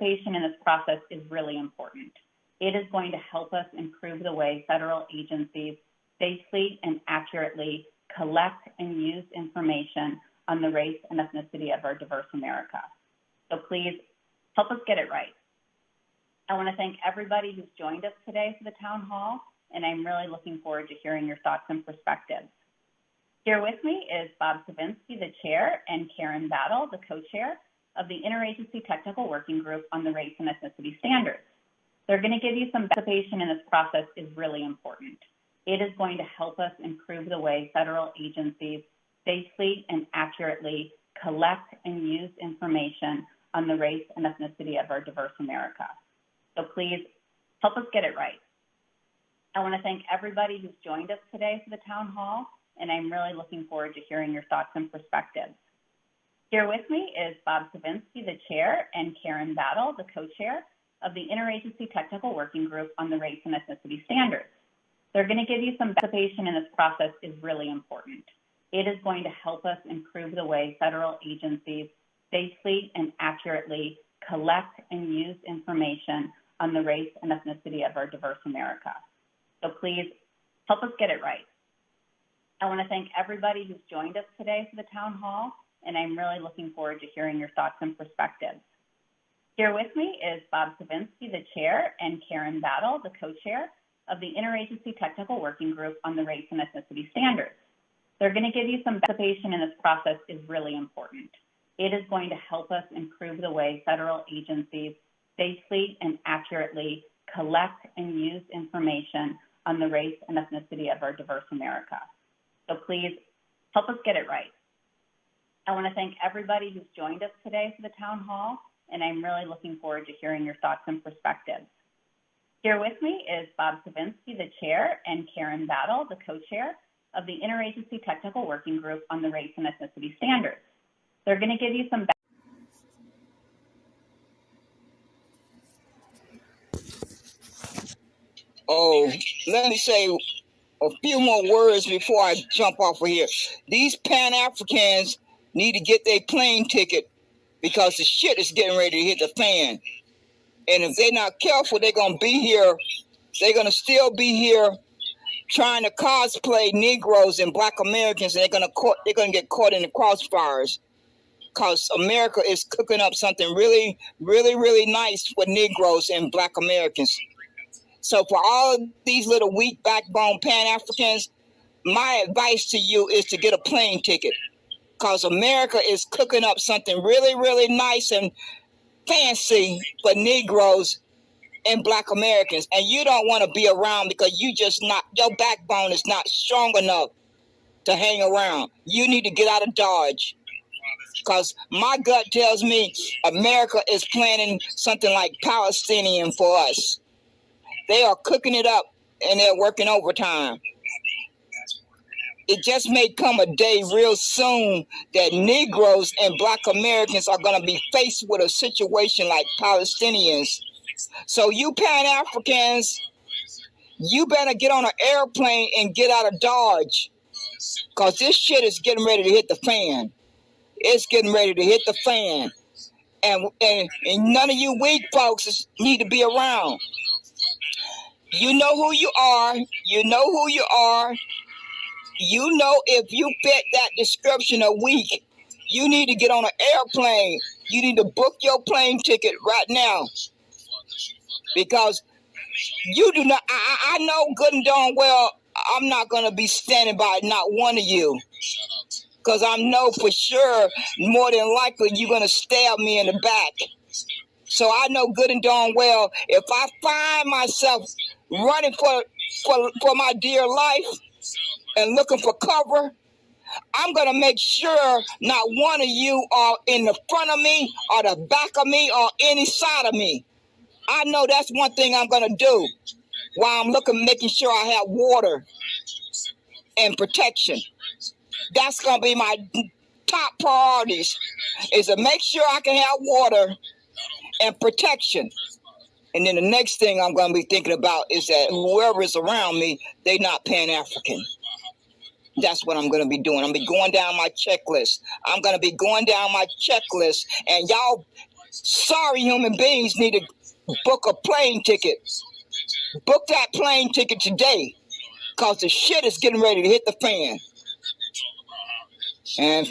participation in this process is really important. It is going to help us improve the way federal agencies safely and accurately collect and use information on the race and ethnicity of our diverse America. So please help us get it right. I want to thank everybody who's joined us today for the town hall, and I'm really looking forward to hearing your thoughts and perspectives. Here with me is Bob Savinsky, the chair, and Karen Battle, the co-chair of the Interagency Technical Working Group on the Race and Ethnicity Standards. They're going to give you some participation in this process is really important. It is going to help us improve the way federal agencies safely and accurately collect and use information on the race and ethnicity of our diverse America. So please help us get it right. I want to thank everybody who's joined us today for the town hall, and I'm really looking forward to hearing your thoughts and perspectives. Here with me is Bob Savinsky, the chair, and Karen Battle, the co-chair of the Interagency Technical Working Group on the Race and Ethnicity Standards. They're going to give you some participation in this process is really important. It is going to help us improve the way federal agencies safely and accurately collect and use information on the race and ethnicity of our diverse America. So please help us get it right. I want to thank everybody who's joined us today for the town hall, and I'm really looking forward to hearing your thoughts and perspectives. Here with me is Bob Savinsky, the chair, and Karen Battle, the co-chair of the Interagency Technical Working Group on the Race and Ethnicity Standards. They're going to give you some participation in this process is really important. It is going to help us improve the way federal agencies safely and accurately collect and use information on the race and ethnicity of our diverse America. So please help us get it right. I want to thank everybody who's joined us today for the town hall, and I'm really looking forward to hearing your thoughts and perspectives. Here with me is Bob Savinsky, the chair, and Karen Battle, the co-chair of the Interagency Technical Working Group on the Race and Ethnicity Standards. They're going to give you some let me say a few more words before I jump off of here. These Pan-Africans need to get their plane ticket because the shit is getting ready to hit the fan. And if they're not careful, they're going to be here. They're going to still be here trying to cosplay Negroes and Black Americans, and they're going to get caught in the crossfires because America is cooking up something really, really, really nice for Negroes and Black Americans. So for all of these little weak backbone Pan-Africans, my advice to you is to get a plane ticket because America is cooking up something really, really nice and fancy for Negroes and Black Americans. And you don't want to be around because your backbone is not strong enough to hang around. You need to get out of Dodge because my gut tells me America is planning something like Palestinian for us. They are cooking it up and they're working overtime. It just may come a day real soon that Negroes and Black Americans are going to be faced with a situation like Palestinians. So you Pan-Africans, you better get on an airplane and get out of Dodge because this shit is getting ready to hit the fan. It's getting ready to hit the fan. And none of you weak folks need to be around. You know who you are. You know who you are. You know if you fit that description of weak, you need to get on an airplane. You need to book your plane ticket right now. Because you do not, I know good and darn well I'm not going to be standing by not one of you. Because I know for sure, more than likely, you're going to stab me in the back. So I know good and darn well, if I find myself running for my dear life and looking for cover, I'm going to make sure not one of you are in the front of me or the back of me or any side of me. I know that's one thing I'm going to do while I'm making sure I have water and protection. That's going to be my top priorities, is to make sure I can have water and protection. And then the next thing I'm going to be thinking about is that whoever is around me, they're not Pan-African. That's what I'm going to be doing. I'm going to be going down my checklist. I'm going to be going down my checklist. And y'all sorry human beings need to book a plane ticket. Book that plane ticket today, because the shit is getting ready to hit the fan. And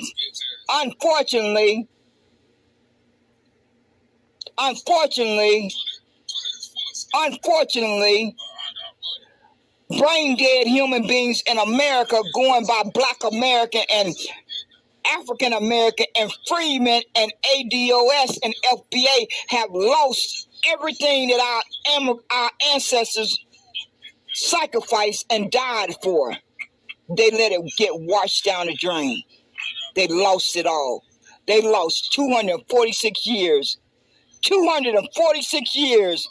unfortunately, brain dead human beings in America, going by Black American and African American and freemen and ADOS and FBA, have lost everything that our ancestors sacrificed and died for. They let it get washed down the drain. They lost it all. They lost 246 years. 246 years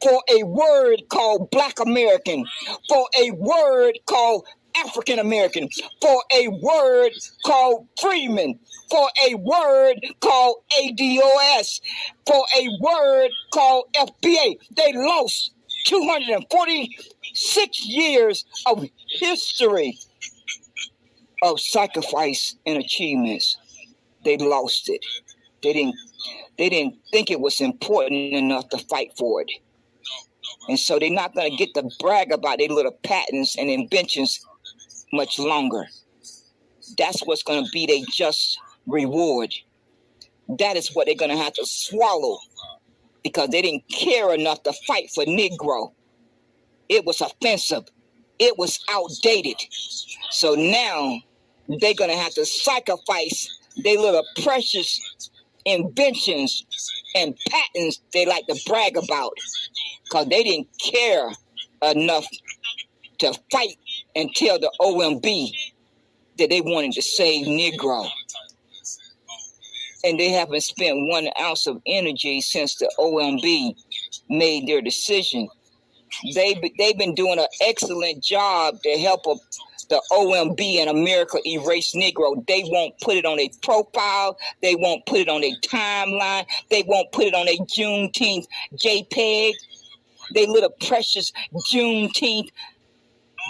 for a word called Black American, for a word called African American, for a word called Freeman, for a word called ADOS, for a word called FBA. They lost 246 years of history of sacrifice and achievements. They lost it. They didn't think it was important enough to fight for it. And so they're not going to get to brag about their little patents and inventions much longer. That's what's going to be their just reward. That is what they're going to have to swallow, because they didn't care enough to fight for Negro. It was offensive. It was outdated. So now they're going to have to sacrifice their little precious inventions and patents they like to brag about, because they didn't care enough to fight and tell the OMB that they wanted to save Negro. And they haven't spent 1 ounce of energy since the OMB made their decision. They've been doing an excellent job to help the OMB in America erase Negro. They won't put it on a profile. They won't put it on a timeline. They won't put it on a Juneteenth JPEG. They little precious Juneteenth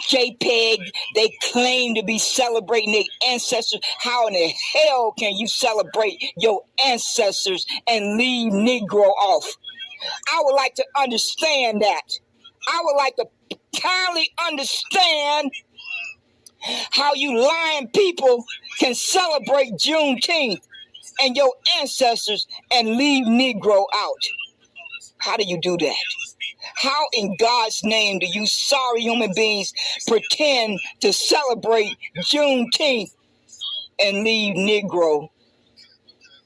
JPEG. They claim to be celebrating their ancestors. How in the hell can you celebrate your ancestors and leave Negro off? I would like to understand that. I would like to kindly understand how you lying people can celebrate Juneteenth and your ancestors and leave Negro out. How do you do that? How in God's name do you sorry human beings pretend to celebrate Juneteenth and leave Negro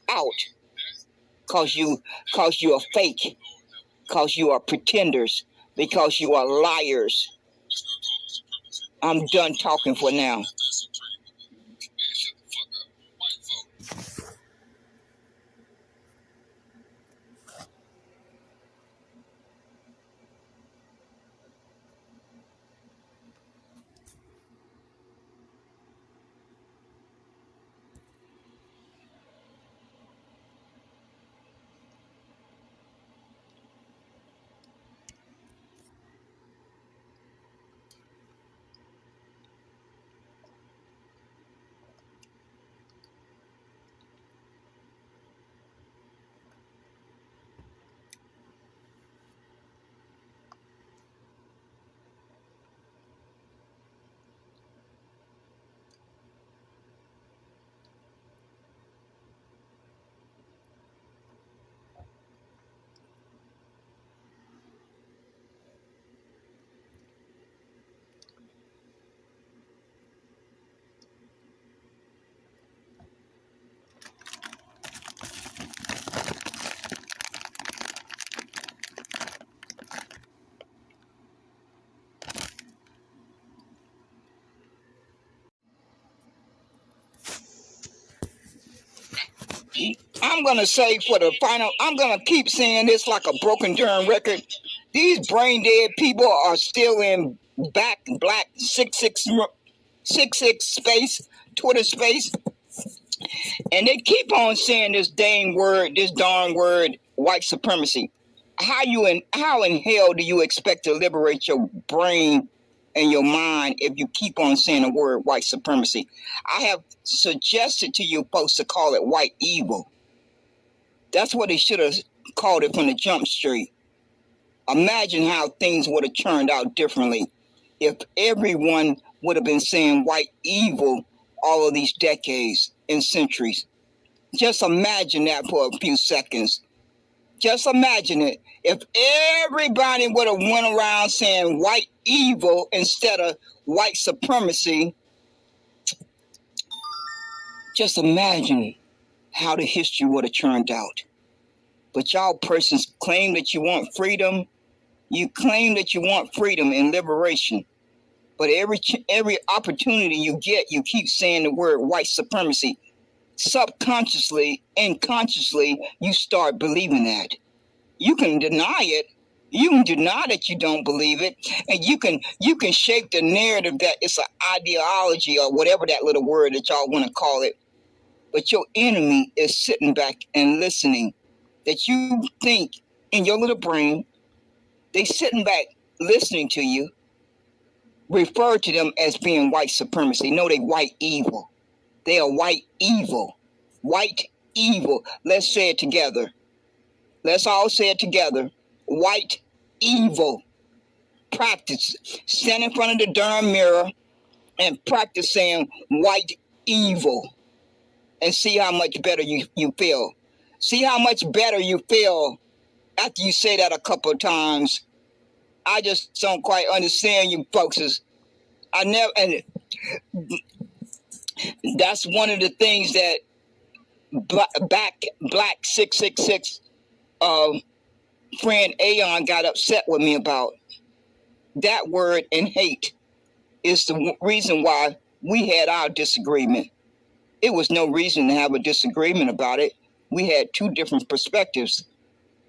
out? Because you are fake, because you are pretenders, because you are liars. I'm done talking for now. I'm going to say for the final, I'm going to keep saying this like a broken Durham record. These brain dead people are still in black 66 space, Twitter space. And they keep on saying this darn word, white supremacy. How in hell do you expect to liberate your brain and your mind if you keep on saying the word white supremacy? I have suggested to you folks to call it white evil. That's what they should have called it from the jump street. Imagine how things would have turned out differently if everyone would have been saying white evil all of these decades and centuries. Just imagine that for a few seconds. Just imagine it. If everybody would have went around saying white evil instead of white supremacy, just imagine how the history would have turned out. But y'all persons claim that you want freedom. You claim that you want freedom and liberation. But every opportunity you get, you keep saying the word white supremacy. Subconsciously, unconsciously, you start believing that. You can deny it. You can deny that you don't believe it, and you can shape the narrative that it's an ideology or whatever that little word that y'all want to call it. But your enemy is sitting back and listening. That you think in your little brain, they sitting back listening to you. Refer to them as being white supremacy. No, they white evil. They are white evil. White evil. Let's say it together. Let's all say it together. White evil. Practice. Stand in front of the darn mirror and practice saying white evil. And see how much better you feel. See how much better you feel after you say that a couple of times. I just don't quite understand you folks. And that's one of the things that Black 666 friend Aeon got upset with me about. That word and hate is the reason why we had our disagreement. It was no reason to have a disagreement about it. We had two different perspectives.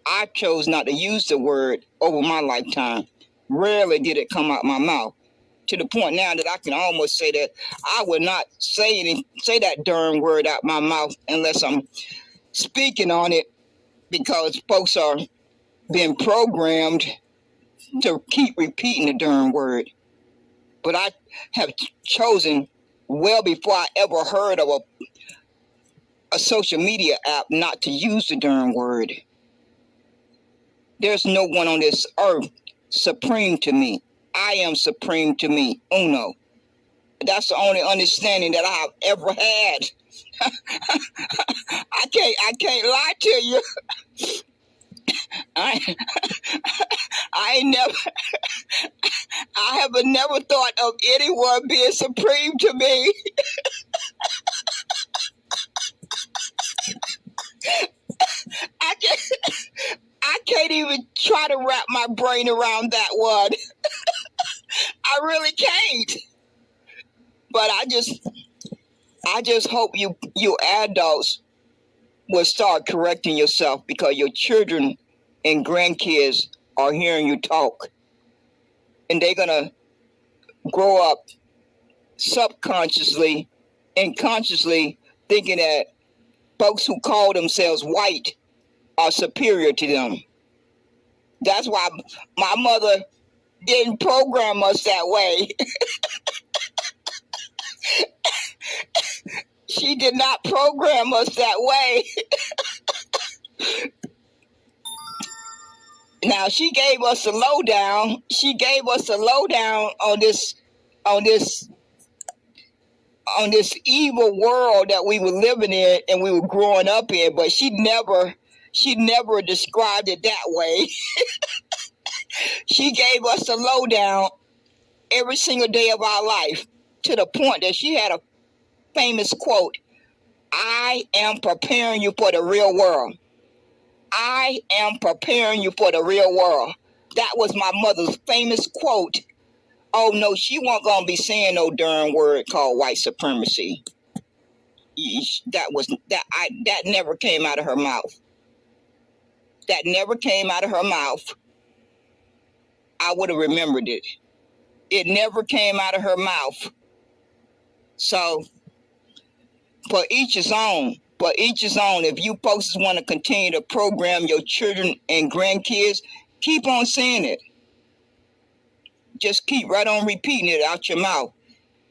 I chose not to use the word over my lifetime. Rarely did it come out my mouth. To the point now that I can almost say that I would not say that darn word out my mouth unless I'm speaking on it, because folks are being programmed to keep repeating the darn word. But I have chosen well before I ever heard of a social media app not to use the darn word. There's no one on this earth supreme to me. I am supreme to me. Uno. That's the only understanding that I've ever had. I can't lie to you. I have never thought of anyone being supreme to me. I can't even try to wrap my brain around that one. I really can't. But I just hope you adults will start correcting yourself, because your children and grandkids are hearing you talk. And they're going to grow up subconsciously and consciously thinking that folks who call themselves white are superior to them. That's why my mother didn't program us that way. She did not program us that way. Now, she gave us a lowdown. She gave us a lowdown on this evil world that we were living in and we were growing up in, but she never described it that way. She gave us a lowdown every single day of our life, to the point that she had a famous quote: "I am preparing you for the real world. I am preparing you for the real world." That was my mother's famous quote. Oh no, she wasn't gonna be saying no darn word called white supremacy. That never came out of her mouth. That never came out of her mouth. I would have remembered it. It never came out of her mouth. So, for each his own. For each his own. If you folks want to continue to program your children and grandkids, keep on saying it. Just keep right on repeating it out your mouth.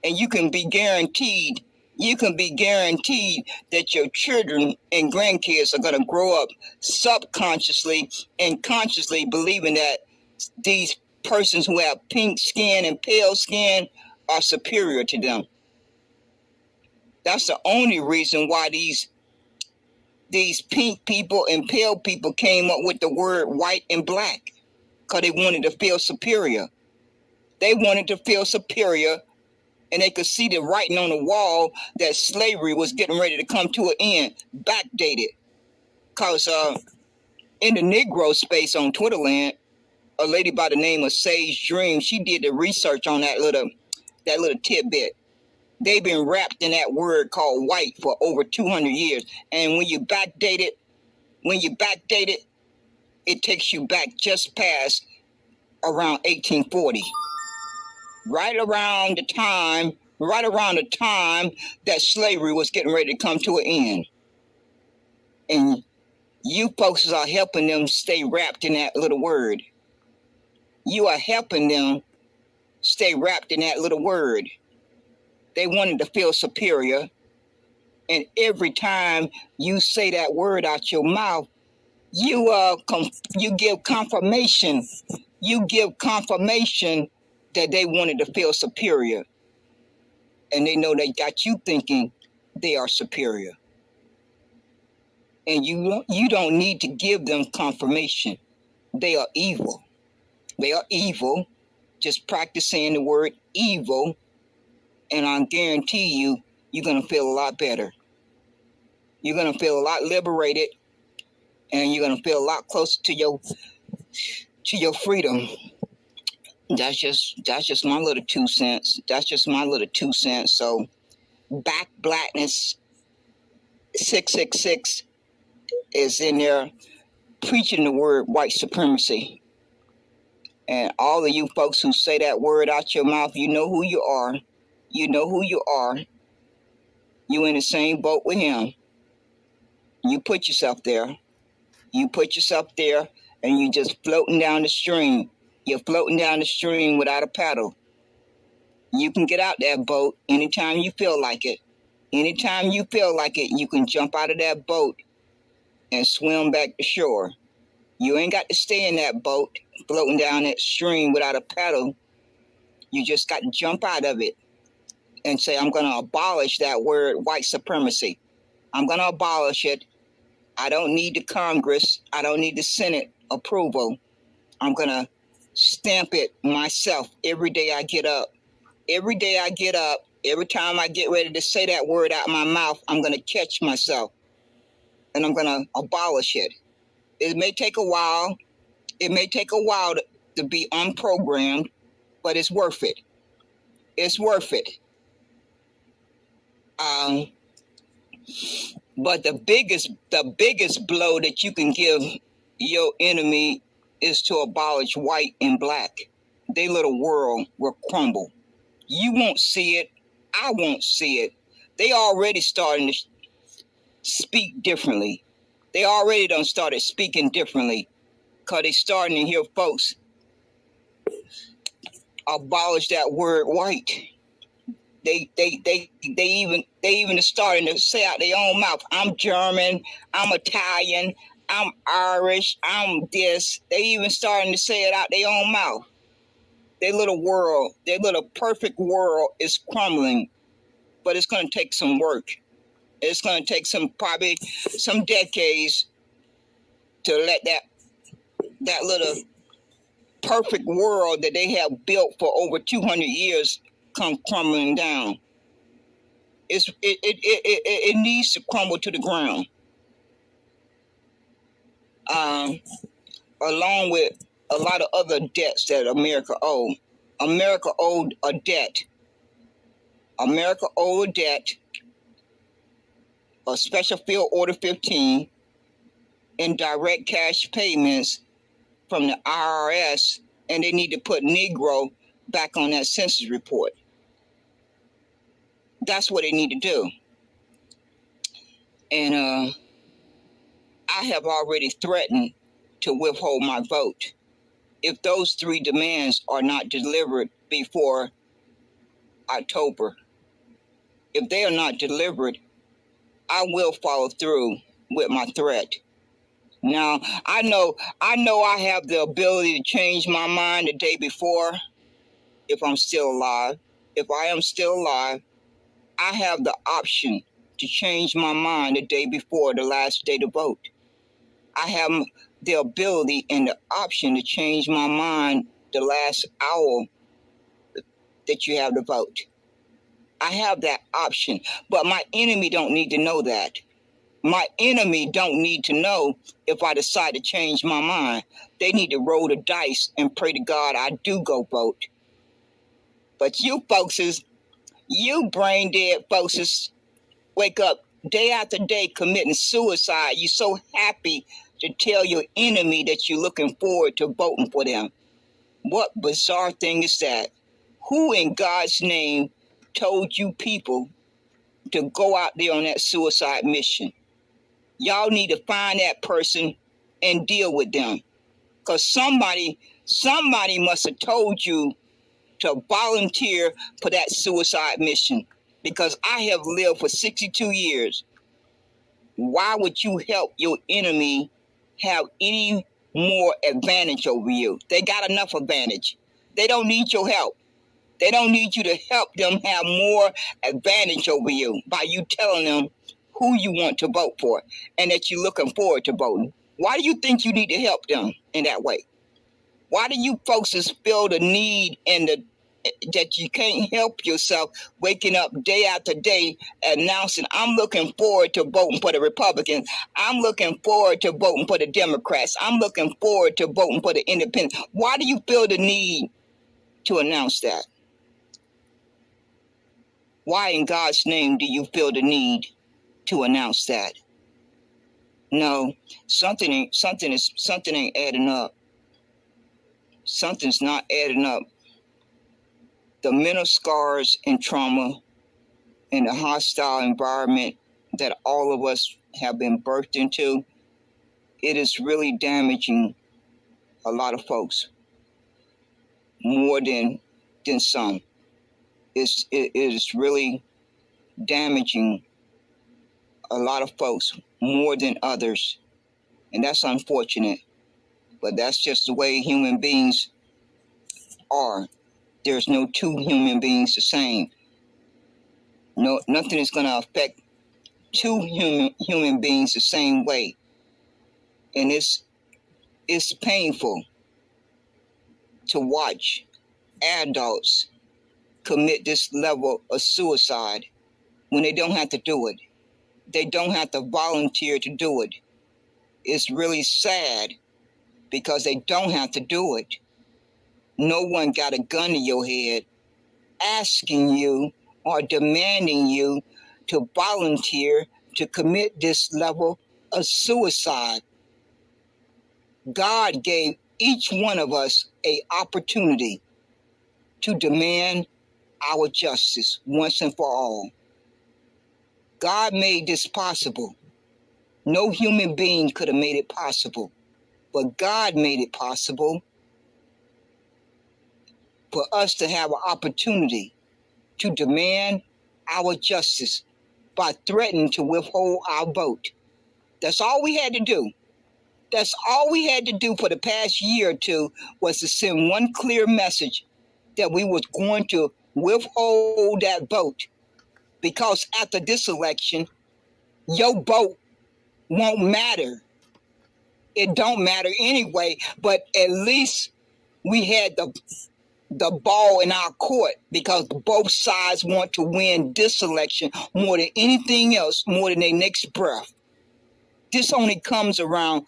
And you can be guaranteed you can be guaranteed that your children and grandkids are going to grow up subconsciously and consciously believing that these persons who have pink skin and pale skin are superior to them. That's the only reason why these pink people and pale people came up with the word white and black, because they wanted to feel superior. They wanted to feel superior, and they could see the writing on the wall that slavery was getting ready to come to an end, backdated. Because in the Negro space on Twitterland, a lady by the name of Sage Dream, she did the research on that little tidbit. They've been wrapped in that word called white for over 200 years. And when you backdate it, it takes you back just past around 1840. Right around the time that slavery was getting ready to come to an end. And you folks are helping them stay wrapped in that little word. You are helping them stay wrapped in that little word. They wanted to feel superior. And every time you say that word out your mouth, you give confirmation. You give confirmation that they wanted to feel superior. And they know they got you thinking they are superior. And you don't need to give them confirmation. They are evil. They are evil. Just practice saying the word evil, and I guarantee you, you're going to feel a lot better. You're going to feel a lot liberated, and you're going to feel a lot closer to your freedom. That's just my little 2 cents. That's just my little 2 cents. So, Back Blackness 666 is in there preaching the word white supremacy. And all of you folks who say that word out your mouth, you know who you are. You know who you are. You in the same boat with him. You put yourself there. You put yourself there, and you just floating down the stream. You're floating down the stream without a paddle. You can get out that boat anytime you feel like it. Anytime you feel like it, you can jump out of that boat and swim back to shore. You ain't got to stay in that boat floating down that stream without a paddle. You just got to jump out of it and say, I'm going to abolish that word white supremacy. I'm going to abolish it. I don't need the Congress. I don't need the Senate approval. I'm going to stamp it myself every day I get up. Every day I get up, every time I get ready to say that word out of my mouth, I'm going to catch myself and I'm going to abolish it. It may take a while. It may take a while to be unprogrammed, but it's worth it. It's worth it. But the biggest blow that you can give your enemy is to abolish white and black. Their little world will crumble. You won't see it. I won't see it. They already starting to speak differently. They already done started speaking differently, because they starting to hear folks abolish that word white. They even starting to say out their own mouth, I'm German, I'm Italian, I'm Irish, I'm this. They even starting to say it out their own mouth. Their little world, their little perfect world is crumbling, but it's going to take some work. It's going to take probably some decades to let that little perfect world that they have built for over 200 years come crumbling down. It needs to crumble to the ground. Along with a lot of other debts that America owed. America owed a debt. America owed a debt, a Special Field Order 15, in direct cash payments from the IRS, and they need to put Negro back on that census report. That's what they need to do. And I have already threatened to withhold my vote if those 3 demands are not delivered before October. if they are not deliberate, I will follow through with my threat. Now, I know I have the ability to change my mind the day before if I'm still alive. If I am still alive, I have the option to change my mind the day before the last day to vote. I have the ability and the option to change my mind the last hour that you have to vote. I have that option, but my enemy don't need to know that. My enemy don't need to know if I decide to change my mind. They need to roll the dice and pray to God I do go vote. But you folks you brain dead folks wake up day after day committing suicide. You're so happy to tell your enemy that you're looking forward to voting for them. What bizarre thing is that? Who in God's name told you people to go out there on that suicide mission? Y'all need to find that person and deal with them. Because somebody must have told you to volunteer for that suicide mission. Because I have lived for 62 years. Why would you help your enemy have any more advantage over you? They got enough advantage. They don't need your help. They don't need you to help them have more advantage over you by you telling them who you want to vote for and that you're looking forward to voting. Why do you think you need to help them in that way? Why do you folks feel the need and that you can't help yourself waking up day after day announcing, I'm looking forward to voting for the Republicans. I'm looking forward to voting for the Democrats. I'm looking forward to voting for the Independents. Why do you feel the need to announce that? Why in God's name do you feel the need to announce that? No, something ain't adding up. Something's not adding up. The mental scars and trauma and the hostile environment that all of us have been birthed into, it is really damaging a lot of folks more than some. It is really damaging a lot of folks more than others, and that's unfortunate. But that's just the way human beings are. There's no two human beings the same. No, nothing is going to affect two human beings the same way, and it's painful to watch adults commit this level of suicide when they don't have to do it. They don't have to volunteer to do it. It's really sad because they don't have to do it. No one got a gun to your head asking you or demanding you to volunteer to commit this level of suicide. God gave each one of us an opportunity to demand our justice once and for all. God made this possible. No human being could have made it possible, but God made it possible for us to have an opportunity to demand our justice by threatening to withhold our vote. That's all we had to do. That's all we had to do for the past year or two was to send one clear message that we was going to withhold that vote, because after this election, your vote won't matter. It don't matter anyway, but at least we had the ball in our court, because both sides want to win this election more than anything else, more than their next breath. This only comes around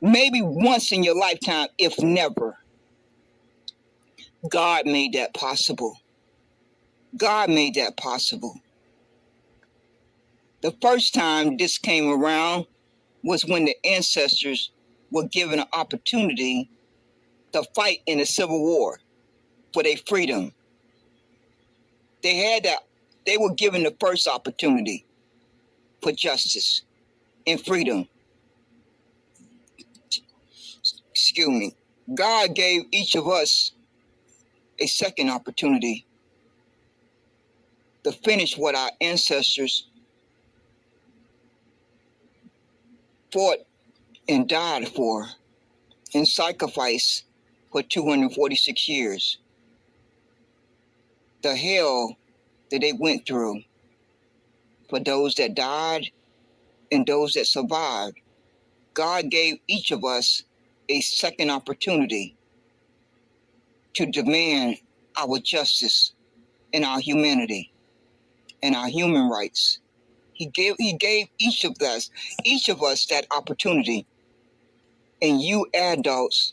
maybe once in your lifetime, if never. God made that possible. God made that possible. The first time this came around was when the ancestors were given an opportunity to fight in the Civil War for their freedom. They had that. They were given the first opportunity for justice and freedom. Excuse me. God gave each of us a second opportunity to finish what our ancestors fought and died for and sacrificed for 246 years. The hell that they went through for those that died and those that survived. God gave each of us a second opportunity to demand our justice and our humanity and our human rights. He gave each of us that opportunity. And you adults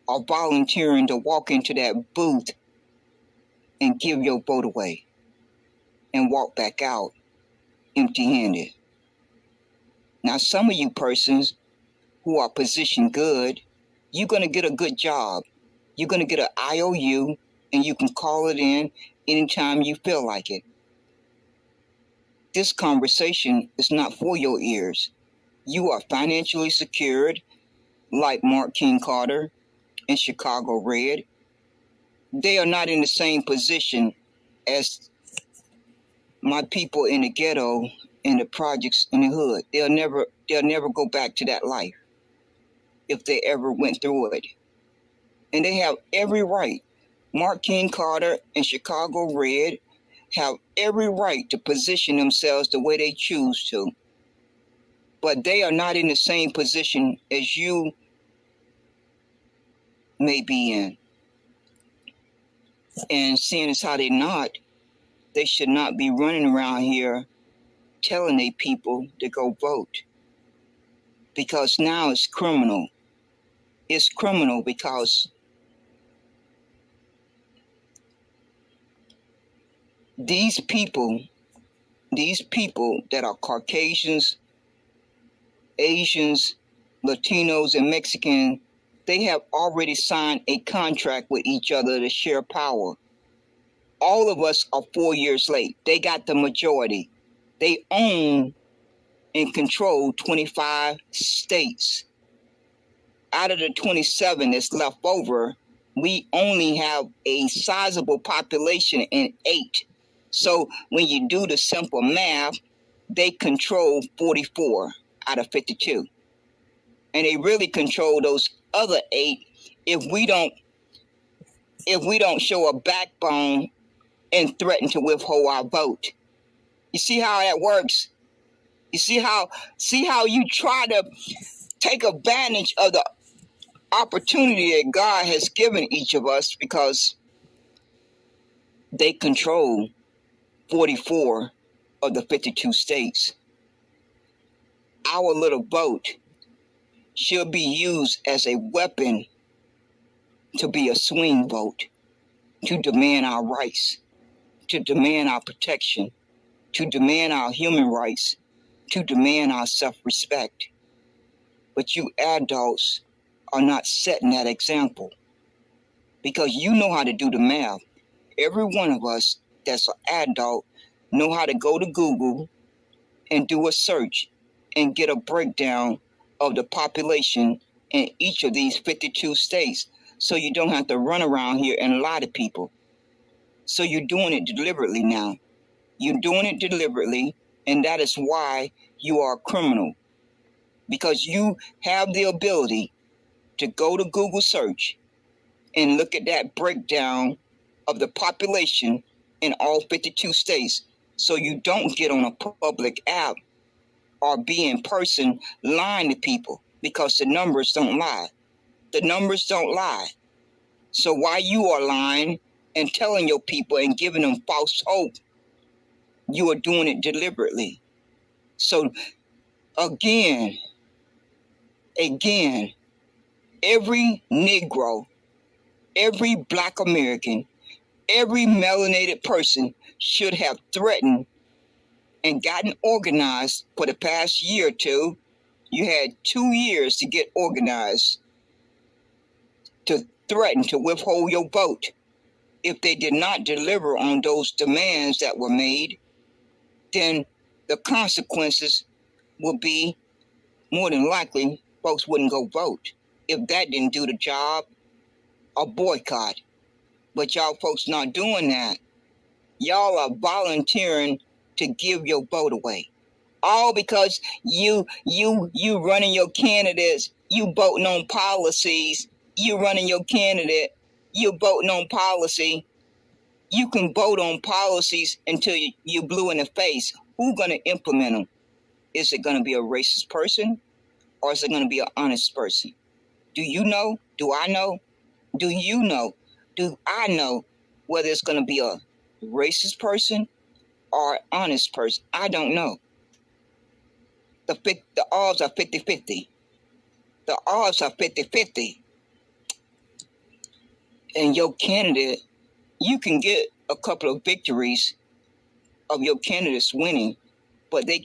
are volunteering to walk into that booth and give your vote away and walk back out empty-handed. Now, some of you persons who are positioned good, you're going to get a good job. You're going to get an IOU, and you can call it in anytime you feel like it. This conversation is not for your ears. You are financially secured, like Mark King Carter and Chicago Red. They are not in the same position as my people in the ghetto, in the projects, in the hood. They'll never go back to that life if they ever went through it. And they have every right. Mark King Carter and Chicago Red have every right to position themselves the way they choose to. But they are not in the same position as you may be in. And seeing as how they're not, they should not be running around here telling they people to go vote. Because now it's criminal. It's criminal because these people that are Caucasians, Asians, Latinos, and Mexicans, they have already signed a contract with each other to share power. All of us are 4 years late. They got the majority. They own and control 25 states. Out of the 27 that's left over, we only have a sizable population in 8. So when you do the simple math, they control 44 out of 52. And they really control those other 8 if we don't show a backbone and threaten to withhold our vote. You see how that works? You see how you try to take advantage of the opportunity that God has given each of us because they control 44 of the 52 states. Our little vote should be used as a weapon to be a swing vote, to demand our rights, to demand our protection, to demand our human rights, to demand our self-respect. But you adults are not setting that example because you know how to do the math. Every one of us that's an adult know how to go to Google and do a search and get a breakdown of the population in each of these 52 states, so you don't have to run around here and lie to people. So you're doing it deliberately now. You're doing it deliberately, and that is why you are a criminal. Because you have the ability to go to Google search and look at that breakdown of the population in all 52 states, so you don't get on a public app or be in person lying to people, because the numbers don't lie. The numbers don't lie. So while you are lying and telling your people and giving them false hope, you are doing it deliberately. So again, every Negro, every Black American, every melanated person should have threatened and gotten organized for the past year or two. You had 2 years to get organized to threaten to withhold your vote. If they did not deliver on those demands that were made, then the consequences would be, more than likely, folks wouldn't go vote. If that didn't do the job, a boycott. But y'all folks not doing that. Y'all are volunteering to give your vote away. All because you running your candidates, you voting on policies, you running your candidate, you voting on policy. You can vote on policies until you blue in the face. Who's going to implement them? Is it going to be a racist person, or is it going to be an honest person? Do you know? Do I know? Do you know? Do I know whether it's going to be a racist person or an honest person? I don't know. The odds are 50-50. The odds are 50-50. And your candidate, you can get a couple of victories of your candidates winning, but you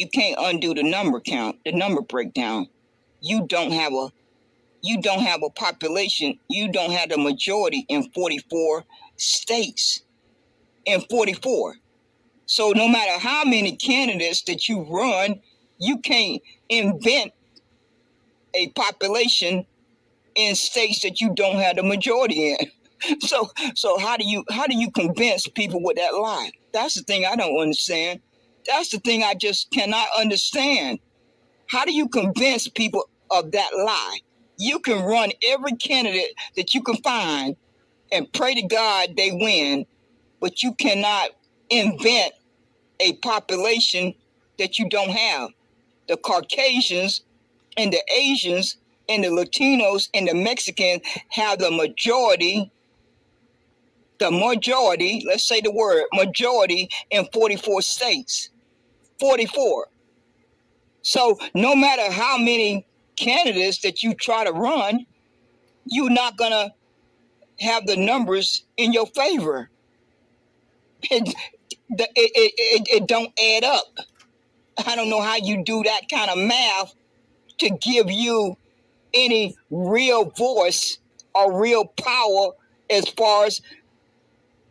can't undo the number count, the number breakdown. You don't have a population, you don't have the majority in 44 states. In 44. So no matter how many candidates that you run, you can't invent a population in states that you don't have the majority in. So how do you convince people with that lie? That's the thing I don't understand. That's the thing I just cannot understand. How do you convince people of that lie? You can run every candidate that you can find and pray to God they win, but you cannot invent a population that you don't have. The Caucasians and the Asians and the Latinos and the Mexicans have the majority, let's say the word majority in 44 states. 44. So no matter how many candidates that you try to run, you're not going to have the numbers in your favor. It don't add up. I don't know how you do that kind of math to give you any real voice or real power as far as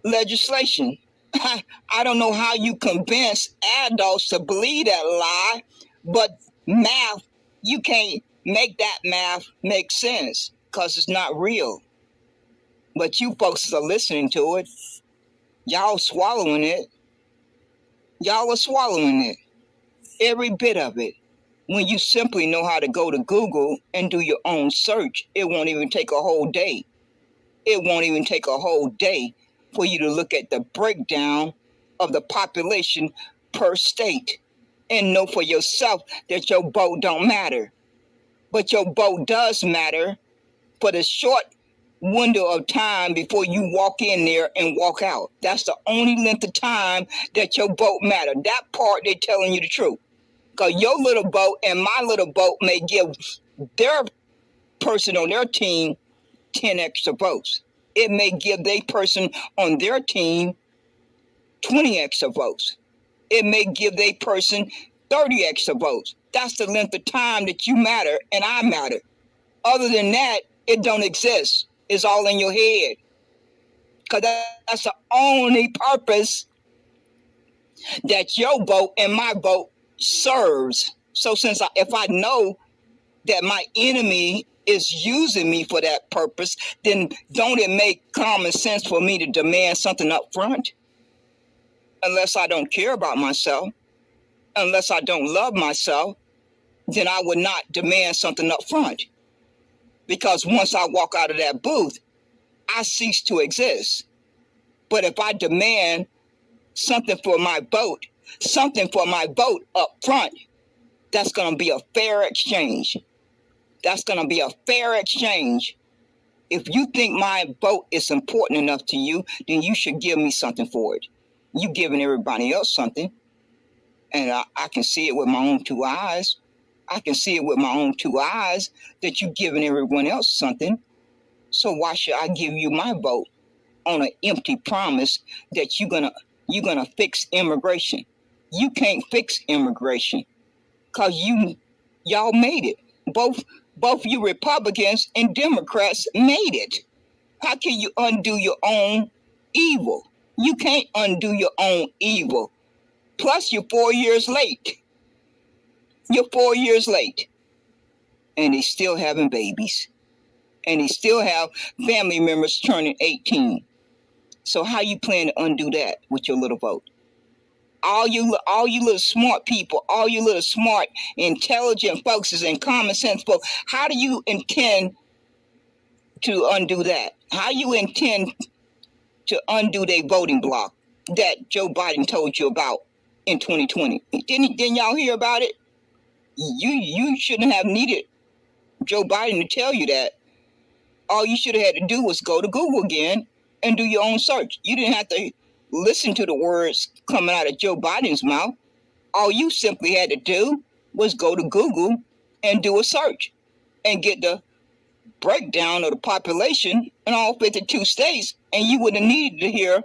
legislation. I don't know how you convince adults to believe that lie, but math, you can't make that math make sense because it's not real. But you folks are listening to it. Y'all swallowing it. Y'all are swallowing it. Every bit of it. When you simply know how to go to Google and do your own search, it won't even take a whole day. It won't even take a whole day for you to look at the breakdown of the population per state and know for yourself that your vote don't matter. But your vote does matter for the short window of time before you walk in there and walk out. That's the only length of time that your vote matter. That part, they're telling you the truth. Because your little vote and my little vote may give their person on their team 10 extra votes. It may give their person on their team 20 extra votes. It may give their person 30 extra votes. That's the length of time that you matter and I matter. Other than that, it don't exist. It's all in your head. Because that's the only purpose that your vote and my vote serves. So if I know that my enemy is using me for that purpose, then don't it make common sense for me to demand something up front? Unless I don't care about myself, unless I don't love myself, then I would not demand something up front. Because once I walk out of that booth, I cease to exist. But if I demand something for my vote up front, that's going to be a fair exchange. That's going to be a fair exchange. If you think my vote is important enough to you, then you should give me something for it. You giving everybody else something. And I can see it with my own two eyes. I can see it with my own two eyes that you're giving everyone else something. So why should I give you my vote on an empty promise that you're gonna fix immigration? You can't fix immigration because y'all made it. Both you Republicans and Democrats made it. How can you undo your own evil? You can't undo your own evil. Plus, you're 4 years late. You're 4 years late. And they still having babies. And they still have family members turning 18. So how you plan to undo that with your little vote? All you little smart people, all you little smart, intelligent folks and common sense folks, how do you intend to undo that? How you intend to undo their voting block that Joe Biden told you about in 2020? Didn't y'all hear about it? You shouldn't have needed Joe Biden to tell you that. All you should have had to do was go to Google again and do your own search. You didn't have to listen to the words coming out of Joe Biden's mouth. All you simply had to do was go to Google and do a search and get the breakdown of the population in all 52 states, and you wouldn't have needed to hear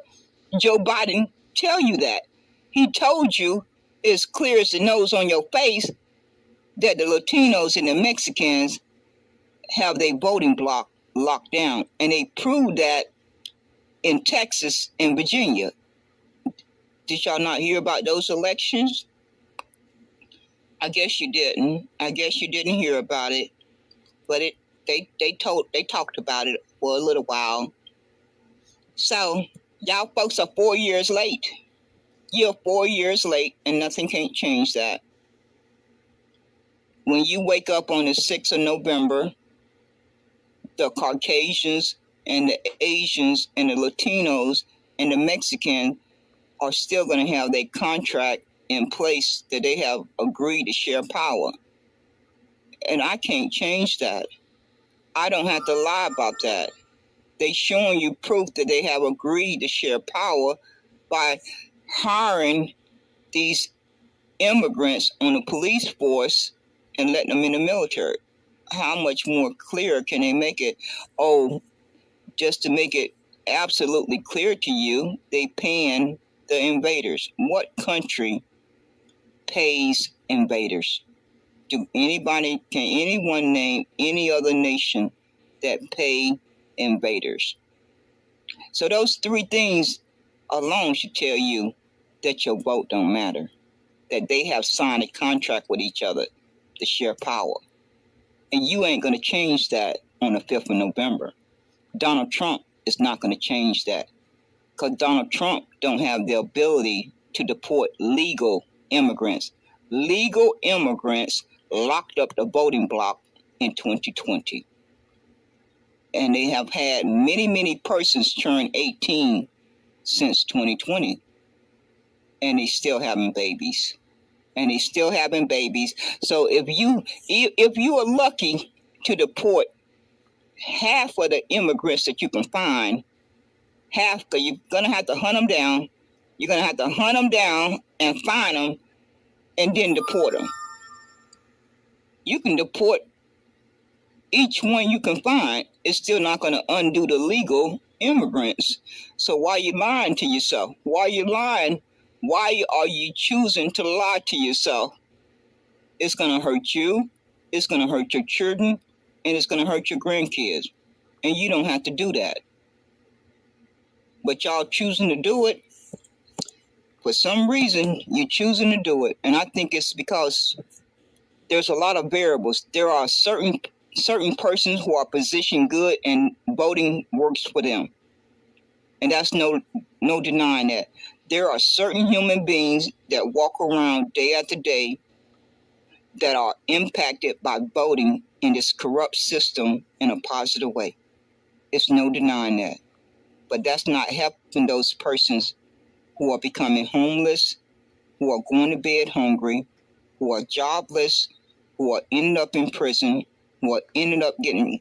Joe Biden tell you that. He told you as clear as the nose on your face that the Latinos and the Mexicans have their voting block locked down, and they proved that in Texas and Virginia. Did y'all not hear about those elections? I guess you didn't. I guess you didn't hear about it, but they talked about it for a little while. So y'all folks are 4 years late. You're 4 years late, and nothing can't change that. When you wake up on the 6th of November, the Caucasians and the Asians and the Latinos and the Mexicans are still going to have their contract in place that they have agreed to share power. And I can't change that. I don't have to lie about that. They showing you proof that they have agreed to share power by hiring these immigrants on the police force and letting them in the military. How much more clear can they make it? Oh, just to make it absolutely clear to you, they paying the invaders. What country pays invaders? Can anyone name any other nation that pay invaders? So those three things alone should tell you that your vote don't matter, that they have signed a contract with each other to share power. And you ain't going to change that on the 5th of November. Donald Trump is not going to change that, because Donald Trump don't have the ability to deport legal immigrants. Legal immigrants locked up the voting block in 2020. And they have had many persons turn 18 since 2020. And they still having babies. So if you are lucky to deport half of the immigrants that you can find, half, because you're going to have to hunt them down. You're going to have to hunt them down and find them and then deport them. You can deport each one you can find. It's still not going to undo the legal immigrants. So why are you lying to yourself? Why are you lying? Why are you choosing to lie to yourself? It's going to hurt you. It's going to hurt your children. And it's going to hurt your grandkids. And you don't have to do that. But y'all choosing to do it. For some reason, you're choosing to do it. And I think it's because there's a lot of variables. There are certain persons who are positioned good and voting works for them. And that's no denying that. There are certain human beings that walk around day after day that are impacted by voting in this corrupt system in a positive way. It's no denying that. But that's not helping those persons who are becoming homeless, who are going to bed hungry, who are jobless, who are ending up in prison, who are ending up getting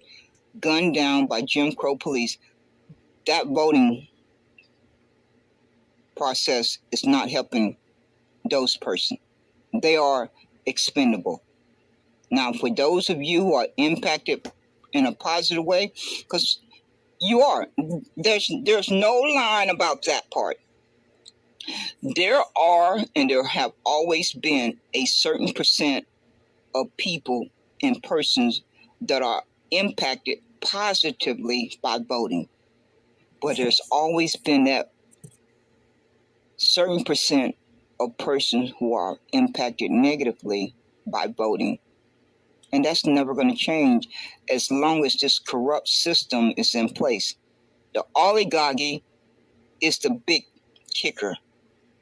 gunned down by Jim Crow police. That voting process is not helping those persons. They are expendable. Now, for those of you who are impacted in a positive way, because you are, there's no line about that part. There are, and there have always been, a certain percent of people and persons that are impacted positively by voting. But there's always been that certain percent of persons who are impacted negatively by voting. And that's never going to change as long as this corrupt system is in place. The oligarchy is the big kicker.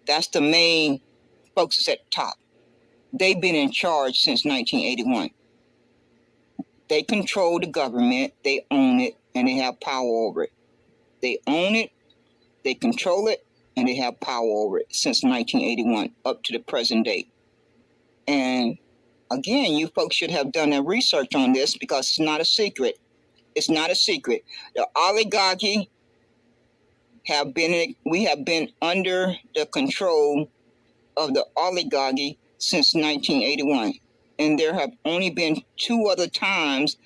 That's the main folks at the top. They've been in charge since 1981. They control the government, they own it, and they have power over it. They own it, they control it, and they have power over it since 1981 up to the present day. And again, you folks should have done their research on this because it's not a secret. It's not a secret. The oligarchy we have been under the control of the oligarchy since 1981. And there have only been 2 other times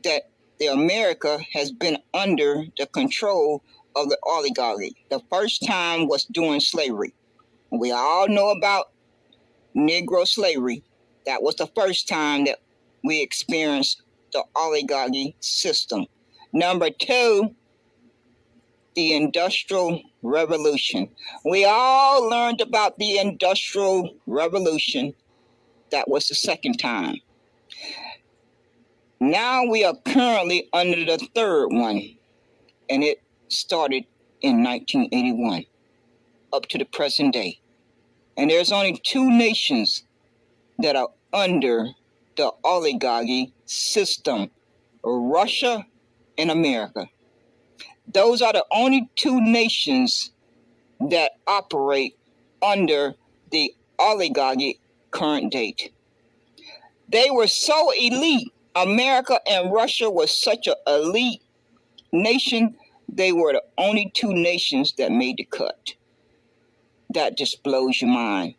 that America has been under the control of the oligarchy. The first time was during slavery. We all know about Negro slavery. That was the first time that we experienced the oligarchy system. Number 2, the Industrial Revolution. We all learned about the Industrial Revolution. That was the second time. Now we are currently under the third one, and it started in 1981 up to the present day. And there's only 2 nations that are under the oligarchy system, Russia and America. Those are the only 2 nations that operate under the oligarchy current date. They were so elite. America and Russia was such an elite nation. They were the only 2 nations that made the cut. That just blows your mind.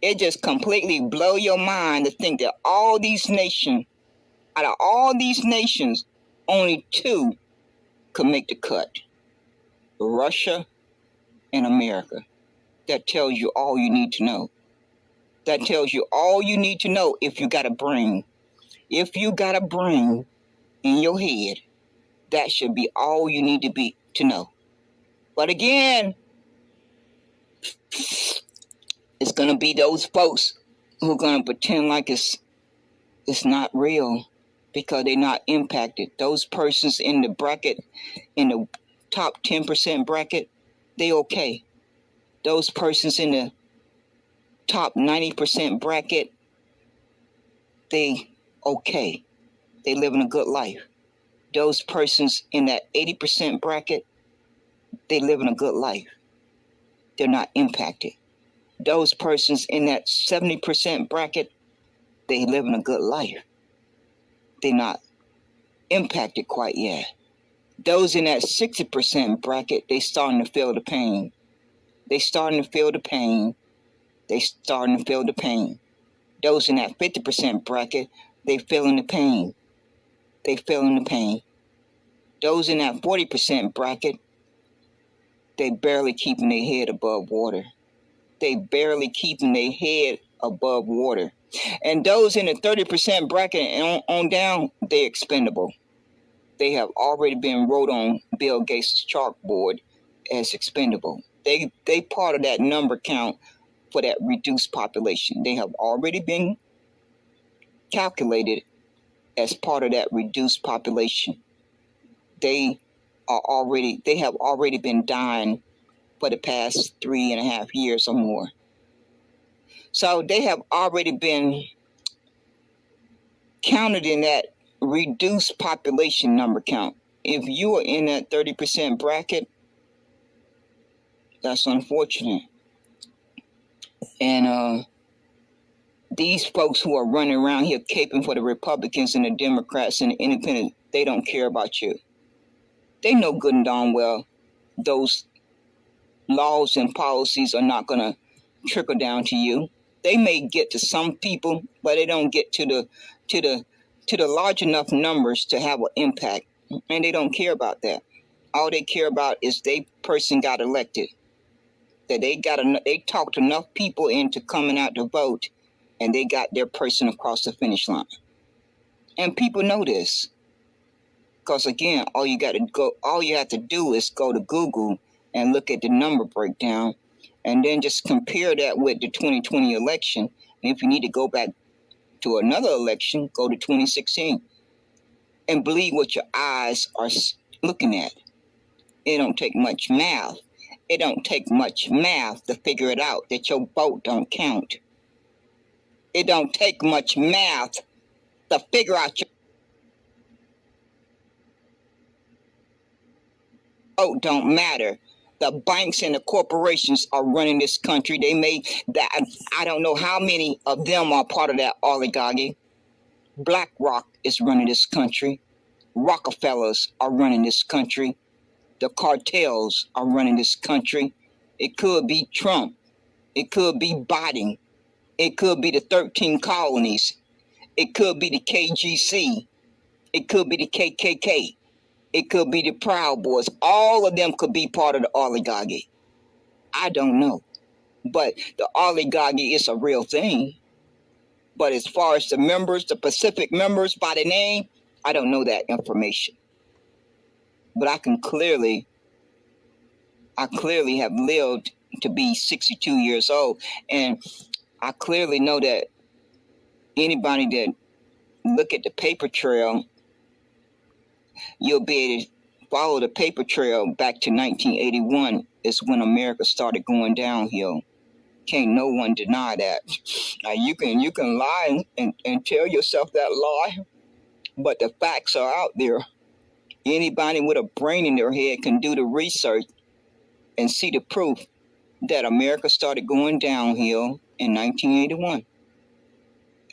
It just completely blows your mind to think that all these nations, out of all these nations, only 2 could make the cut. Russia and America. That tells you all you need to know. That tells you all you need to know if you got a brain. If you got a brain in your head, that should be all you need to know. But again, it's going to be those folks who are going to pretend like it's not real because they're not impacted. Those persons in the bracket, in the top 10% bracket, they okay. Those persons in the top 90% bracket, they okay. They living a good life. Those persons in that 80% bracket, they living a good life. They're not impacted. Those persons in that 70% bracket, they living a good life. They're not impacted quite yet. Those in that 60% bracket, they starting to feel the pain. They starting to feel the pain. They starting to feel the pain. Those in that 50% bracket, they feeling the pain. They feeling the pain. Those in that 40% bracket, they barely keeping their head above water. They barely keeping their head above water. And those in the 30% bracket and on down, they're expendable. They have already been wrote on Bill Gates' chalkboard as expendable. They part of that number count for that reduced population. They have already been calculated as part of that reduced population. They have already been dying for the past 3.5 years or more. So they have already been counted in that reduced population number count. If you are in that 30% bracket, that's unfortunate. And these folks who are running around here caping for the Republicans and the Democrats and the Independents, they don't care about you. They know good and darn well those laws and policies are not going to trickle down to you. They may get to some people, but they don't get to the large enough numbers to have an impact. And they don't care about that. All they care about is they person got elected. That they talked enough people into coming out to vote, and they got their person across the finish line. And people know this. Because again, all you have to do is go to Google and look at the number breakdown, and then just compare that with the 2020 election. And if you need to go back to another election, go to 2016 and believe what your eyes are looking at. It don't take much math. It don't take much math to figure it out that your vote don't count. It don't take much math to figure out your vote don't matter. The banks and the corporations are running this country. They made that. I don't know how many of them are part of that oligarchy. BlackRock is running this country. Rockefellers are running this country. The cartels are running this country. It could be Trump. It could be Biden. It could be the 13 colonies. It could be the KGC. It could be the KKK. It could be the Proud Boys. All of them could be part of the oligarchy. I don't know. But the oligarchy is a real thing. But as far as the members, the Pacific members by the name, I don't know that information. But I clearly have lived to be 62 years old. And I clearly know that anybody that look at the paper trail, you'll be able to follow the paper trail back to 1981 is when America started going downhill. Can't no one deny that. Now you can lie and tell yourself that lie, but the facts are out there. Anybody with a brain in their head can do the research and see the proof that America started going downhill in 1981.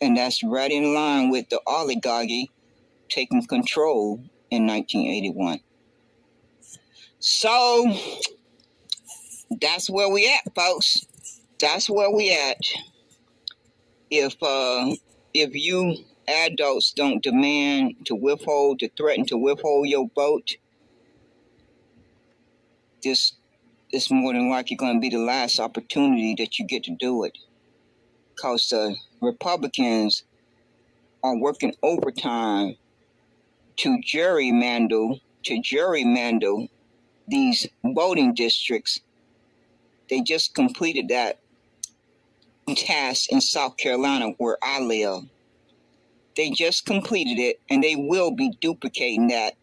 And that's right in line with the oligarchy taking control in 1981. So that's where we at, folks. That's where we at. If you adults don't demand to threaten to withhold your vote, this is more than likely going to be the last opportunity that you get to do it. Because the Republicans are working overtime to gerrymander these voting districts. They just completed that task in South Carolina where I live. They just completed it, and they will be duplicating that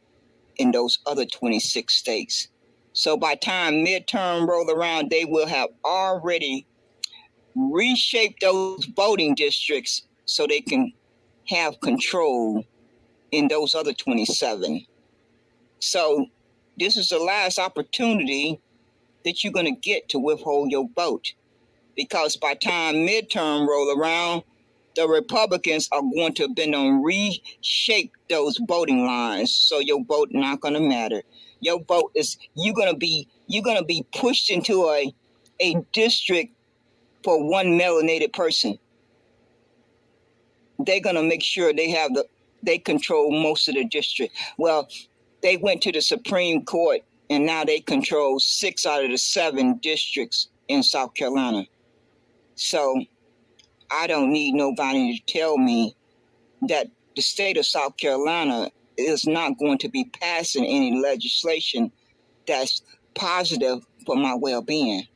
in those other 26 states. So by the time midterm roll around, they will have already reshaped those voting districts so they can have control in those other 27. So this is the last opportunity that you're going to get to withhold your vote. Because by the time midterm roll around, the Republicans are going to have been on reshape those voting lines. So your vote not going to matter. Your vote is you're going to be pushed into a district for one melanated person. They're going to make sure they control most of the district. Well, they went to the Supreme Court and now they control 6 out of the 7 districts in South Carolina. So I don't need nobody to tell me that the state of South Carolina is not going to be passing any legislation that's positive for my well-being.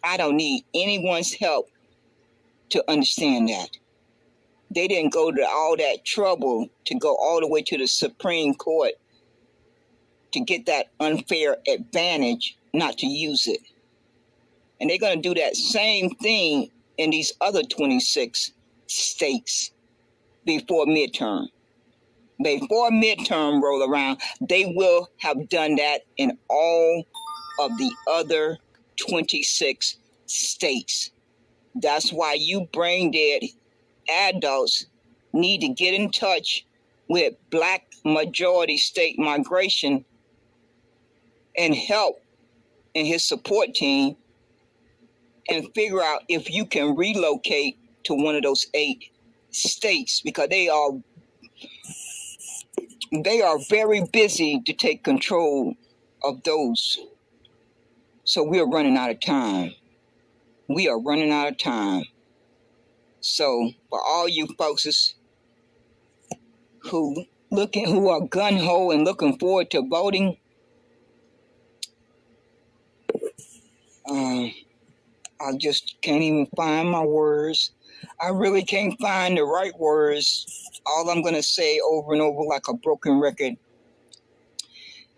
I don't need anyone's help to understand that. They didn't go to all that trouble to go all the way to the Supreme Court to get that unfair advantage not to use it. And they're going to do that same thing in these other 26 states before midterm. Before midterm roll around, they will have done that in all of the other 26 states. That's why you brain dead adults need to get in touch with Black majority state migration and help in his support team and figure out if you can relocate to one of those 8 states, because they are very busy to take control of those. So we're running out of time. We are running out of time. So for all you folks who are gung-ho and looking forward to voting, I just can't even find my words. I really can't find the right words. All I'm going to say over and over like a broken record,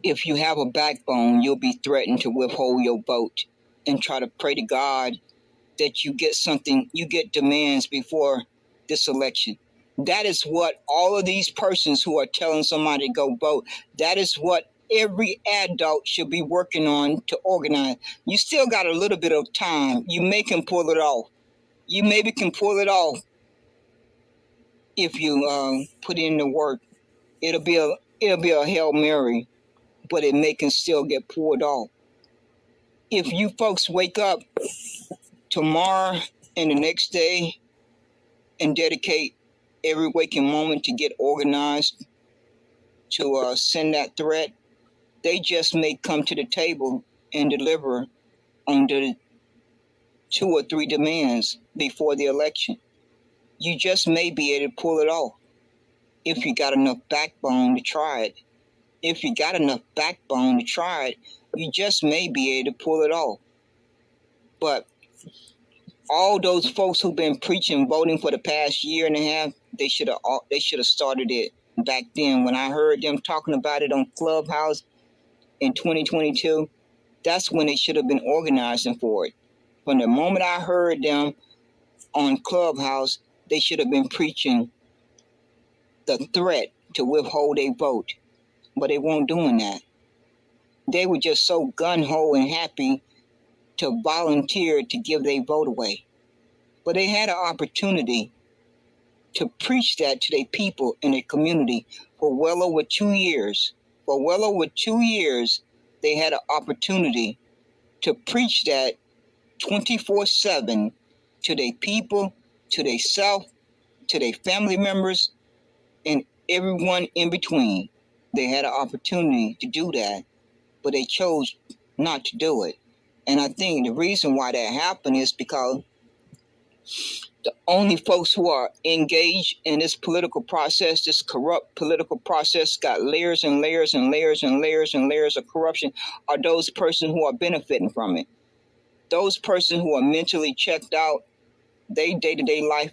if you have a backbone, you'll be threatened to withhold your vote. and try to pray to God that you get something, you get demands before this election. That is what all of these persons who are telling somebody to go vote, that is what every adult should be working on to organize. You still got a little bit of time. You may can pull it off. You maybe can pull it off if you put in the work. It'll be a Hail Mary, but it may can still get pulled off. If you folks wake up tomorrow and the next day and dedicate every waking moment to get organized, to send that threat, they just may come to the table and deliver on the 2 or 3 demands before the election. You just may be able to pull it off if you got enough backbone to try it. If you got enough backbone to try it, you just may be able to pull it off. But all those folks who've been preaching voting for the past year and a half, they should have started it back then. When I heard them talking about it on Clubhouse in 2022, that's when they should have been organizing for it. From the moment I heard them on Clubhouse, they should have been preaching the threat to withhold a vote. But they weren't doing that. They were just so gun-ho and happy to volunteer to give their vote away. But they had an opportunity to preach that to their people in their community for well over 2 years. For well over 2 years, they had an opportunity to preach that 24/7 to their people, to their self, to their family members, and everyone in between. They had an opportunity to do that, but they chose not to do it. And I think the reason why that happened is because the only folks who are engaged in this political process, this corrupt political process, got layers and layers and layers and layers and layers of corruption, are those persons who are benefiting from it. Those persons who are mentally checked out, their day-to-day life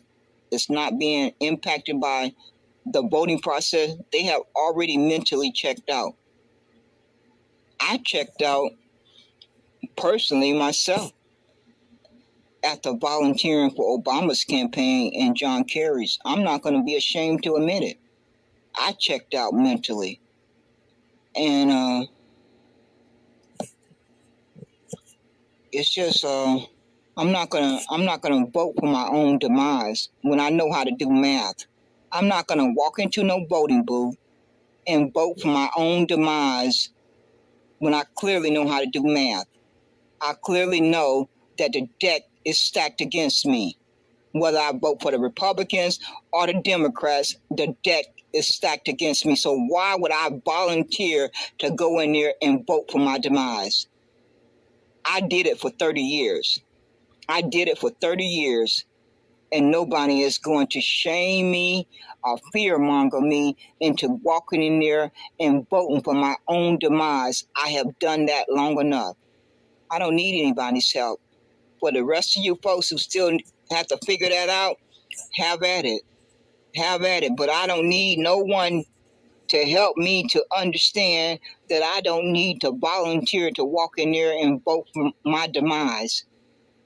is not being impacted by the voting process. They have already mentally checked out. I checked out personally myself after volunteering for Obama's campaign and John Kerry's. I'm not going to be ashamed to admit it. I checked out mentally. And it's just I'm not gonna vote for my own demise when I know how to do math. I'm not gonna walk into no voting booth and vote for my own demise when I clearly know how to do math. I clearly know that the deck is stacked against me. Whether I vote for the Republicans or the Democrats, the deck is stacked against me. So why would I volunteer to go in there and vote for my demise? I did it for 30 years. I did it for 30 years, and nobody is going to shame me or fearmonger me into walking in there and voting for my own demise. I have done that long enough. I don't need anybody's help. For the rest of you folks who still have to figure that out, have at it. Have at it. But I don't need no one to help me to understand that I don't need to volunteer to walk in there and vote for my demise.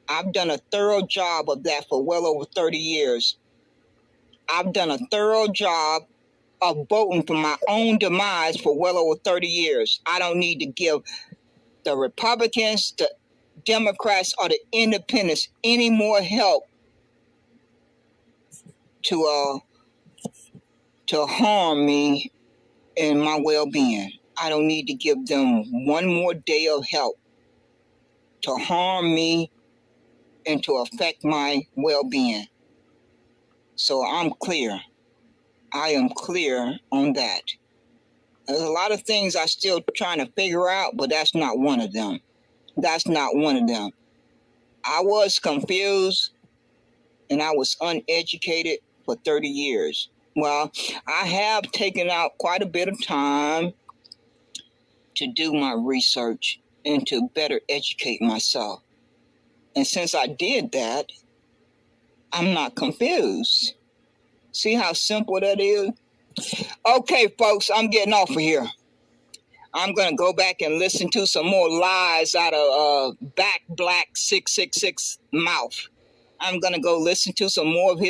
I've done a thorough job of that for well over 30 years. I've done a thorough job of voting for my own demise for well over 30 years. I don't need to give the Republicans, the Democrats, or the Independents any more help to harm me and my well-being. I don't need to give them one more day of help to harm me and to affect my well-being. So I'm clear. I am clear on that. There's a lot of things I'm still trying to figure out, but that's not one of them. That's not one of them. I was confused and I was uneducated for 30 years. Well, I have taken out quite a bit of time to do my research and to better educate myself. And since I did that, I'm not confused. See how simple that is? Okay, folks, I'm getting off of here. I'm going to go back and listen to some more lies out of Back Black 666 mouth. I'm going to go listen to some more of his